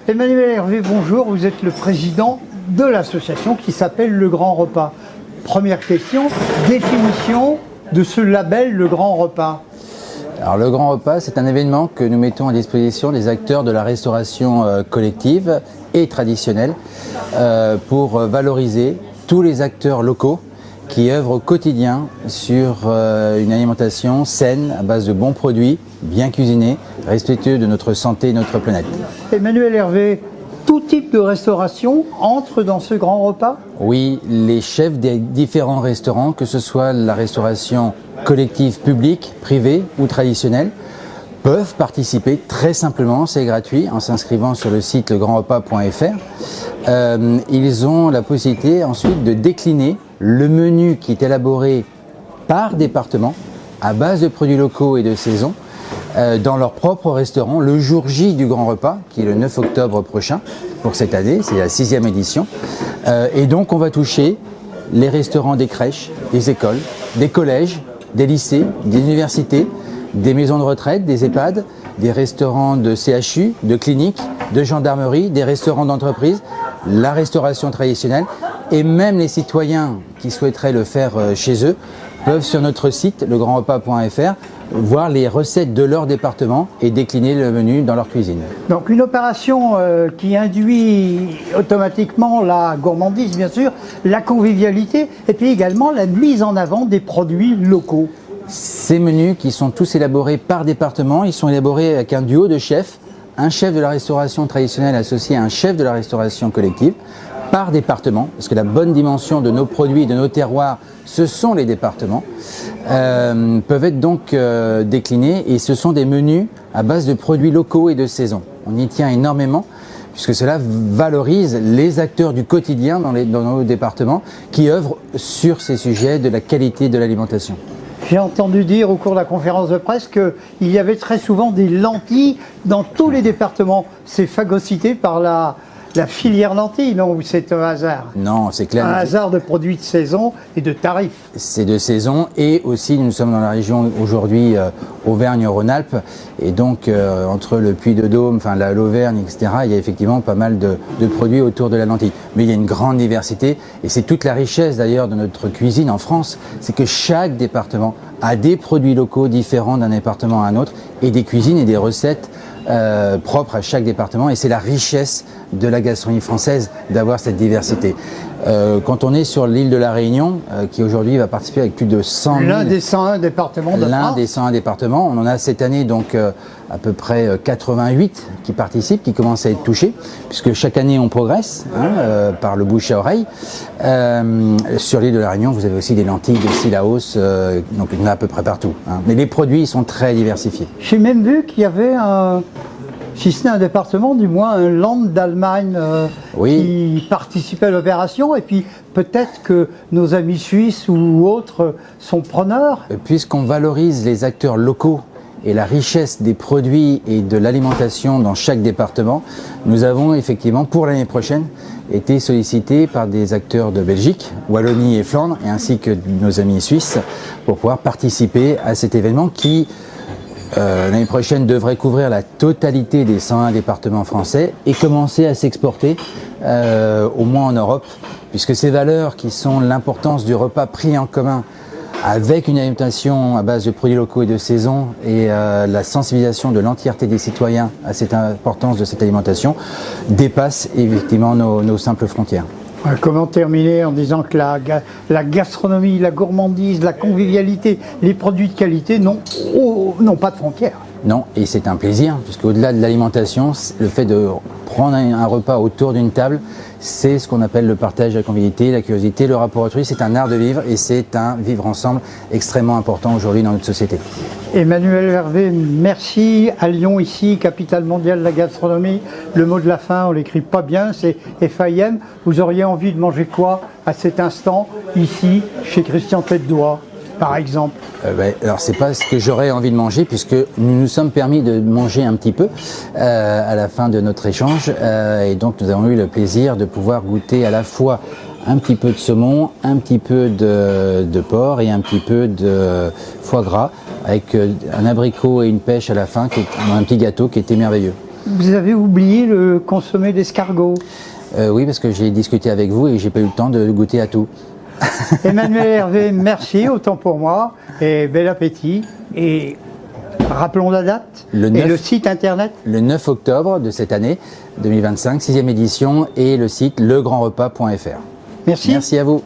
Emmanuel Hervé, bonjour, vous êtes le président de l'association qui s'appelle Le Grand Repas. Première question, définition de ce label Le Grand Repas. Alors le Grand Repas, c'est un événement que nous mettons à disposition des acteurs de la restauration collective et traditionnelle pour valoriser tous les acteurs locaux qui œuvrent au quotidien sur une alimentation saine à base de bons produits, bien cuisinés, respectueux de notre santé et de notre planète. Emmanuel Hervé, tout type de restauration entre dans ce Grand Repas? Oui, les chefs des différents restaurants, que ce soit la restauration collective, publique, privée ou traditionnelle, peuvent participer très simplement, c'est gratuit, en s'inscrivant sur le site legrandrepas.fr. Ils ont la possibilité ensuite de décliner le menu qui est élaboré par département à base de produits locaux et de saison dans leur propre restaurant le jour J du Grand Repas, qui est le 9 octobre prochain pour cette année, c'est la 6e édition. Et donc on va toucher les restaurants des crèches, des écoles, des collèges, des lycées, des universités, des maisons de retraite, des EHPAD, des restaurants de CHU, de cliniques, de gendarmerie, des restaurants d'entreprise, la restauration traditionnelle et même les citoyens qui souhaiteraient le faire chez eux peuvent sur notre site legrandrepas.fr voir les recettes de leur département et décliner le menu dans leur cuisine. Donc une opération qui induit automatiquement la gourmandise bien sûr, la convivialité et puis également la mise en avant des produits locaux. Ces menus qui sont tous élaborés par département, ils sont élaborés avec un duo de chefs, un chef de la restauration traditionnelle associé à un chef de la restauration collective, par département, parce que la bonne dimension de nos produits, de nos terroirs, ce sont les départements, peuvent être donc déclinés et ce sont des menus à base de produits locaux et de saison. On y tient énormément puisque cela valorise les acteurs du quotidien dans nos départements qui œuvrent sur ces sujets de la qualité de l'alimentation. J'ai entendu dire au cours de la conférence de presse qu'il y avait très souvent des lentilles dans tous les départements. C'est phagocyté par la filière lentilles, non? Ou c'est un hasard? Non, c'est clair. Un hasard de produits de saison et de tarifs. C'est de saison et aussi nous sommes dans la région aujourd'hui Auvergne-Rhône-Alpes et donc entre le Puy-de-Dôme, enfin l'Auvergne, etc. Il y a effectivement pas mal de produits autour de la lentille. Mais il y a une grande diversité et c'est toute la richesse d'ailleurs de notre cuisine en France, c'est que chaque département a des produits locaux différents d'un département à un autre et des cuisines et des recettes propre à chaque département et c'est la richesse de la gastronomie française d'avoir cette diversité. Quand on est sur l'île de la Réunion, qui aujourd'hui va participer avec plus de 100 000... L'un des 101 départements de France. L'un des 101 départements. On en a cette année donc à peu près 88 qui participent, qui commencent à être touchés, puisque chaque année on progresse par le bouche à oreille. Sur l'île de la Réunion, vous avez aussi des lentilles de Sillaos, donc il y en a à peu près partout. Mais les produits sont très diversifiés. J'ai même vu qu'il y avait si ce n'est un département, du moins un land d'Allemagne qui participait à l'opération et puis peut-être que nos amis suisses ou autres sont preneurs. Puisqu'on valorise les acteurs locaux et la richesse des produits et de l'alimentation dans chaque département, nous avons effectivement pour l'année prochaine été sollicités par des acteurs de Belgique, Wallonie et Flandre et ainsi que nos amis suisses pour pouvoir participer à cet événement qui l'année prochaine devrait couvrir la totalité des 101 départements français et commencer à s'exporter au moins en Europe, puisque ces valeurs qui sont l'importance du repas pris en commun avec une alimentation à base de produits locaux et de saison et la sensibilisation de l'entièreté des citoyens à cette importance de cette alimentation dépassent effectivement nos simples frontières. Comment terminer en disant que la gastronomie, la gourmandise, la convivialité, les produits de qualité n'ont pas de frontières. Non, et c'est un plaisir, puisque au-delà de l'alimentation, le fait de prendre un repas autour d'une table, c'est ce qu'on appelle le partage, la convivialité, la curiosité, le rapport autrui, c'est un art de vivre et c'est un vivre ensemble extrêmement important aujourd'hui dans notre société. Emmanuel Hervé, merci. À Lyon, ici, capitale mondiale de la gastronomie, le mot de la fin, on l'écrit pas bien, c'est FAIM. Vous auriez envie de manger quoi à cet instant, ici, chez Christian Tête-Doigt, par exemple? Alors c'est pas ce que j'aurais envie de manger puisque nous nous sommes permis de manger un petit peu à la fin de notre échange et donc nous avons eu le plaisir de pouvoir goûter à la fois un petit peu de saumon, un petit peu de porc et un petit peu de foie gras avec un abricot et une pêche à la fin, un petit gâteau qui était merveilleux. Vous avez oublié le consommé d'escargot. Oui, parce que j'ai discuté avec vous et j'ai pas eu le temps de goûter à tout. Emmanuel Hervé, merci, autant pour moi, et bel appétit. Et rappelons la date et le site internet. Le 9 octobre de cette année 2025, 6e édition, et le site legrandrepas.fr. Merci. Merci à vous.